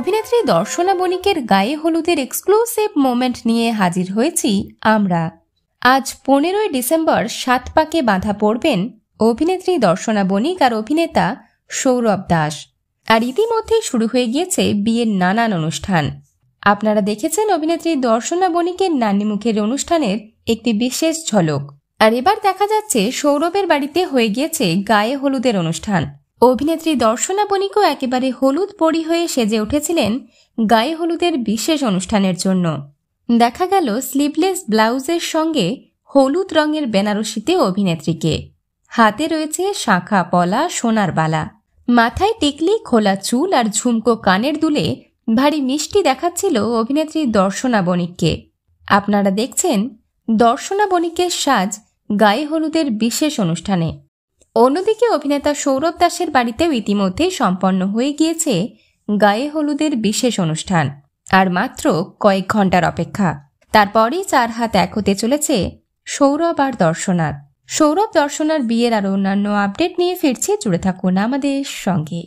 অভিনেত্রী দর্শনা বণিকের গায়ে হলুদের এক্সক্লুসিভ মোমেন্ট নিয়ে হাজির হয়েছি আমরা। আজ 15ই ডিসেম্বর 7 পাকে বাঁধা পড়বেন অভিনেত্রী দর্শনা বণিক আর অভিনেতা সৌরভ দাস। আর ইতিমধ্যেই শুরু হয়ে গিয়েছে বিয়ের নানান অনুষ্ঠান। আপনারা দেখেছেন অভিনেত্রী দর্শনা বণিকের নান্নিমুখের অনুষ্ঠানের একটি বিশেষ ঝলক। আর এবার দেখা যাচ্ছে সৌরভের বাড়িতে হয়ে গিয়েছে গায়ে হলুদের অনুষ্ঠান। অভিনেত্রী দর্শনা বণিকও একেবারে হলুদ পরি হয়ে সেজে উঠেছিলেন গায়ে হলুদের বিশেষ অনুষ্ঠানের জন্য। দেখা গেল স্লিভলেস ব্লাউজের সঙ্গে হলুদ রঙের বেনারসিতে অভিনেত্রীকে। হাতে রয়েছে শাঁখা পলা সোনার বালা, মাথায় টিকলি, খোলা চুল আর ঝুমকো কানের দুলে ভারী মিষ্টি দেখাচ্ছিল অভিনেত্রী দর্শনা বণিককে। আপনারা দেখছেন দর্শনা বণিকের সাজ গায়ে হলুদের বিশেষ অনুষ্ঠানে। অন্যদিকে অভিনেতা সৌরভ দাসের বাড়িতেও ইতিমধ্যেই সম্পন্ন হয়ে গিয়েছে গায়ে হলুদের বিশেষ অনুষ্ঠান। আর মাত্র কয়েক ঘন্টার অপেক্ষা, তারপরেই 4 হাত এক হতে চলেছে সৌরভ আর দর্শনার। সৌরভ দর্শনার বিয়ের আর অন্যান্য আপডেট নিয়ে ফিরছি, জুড়ে থাকুন আমাদের সঙ্গে।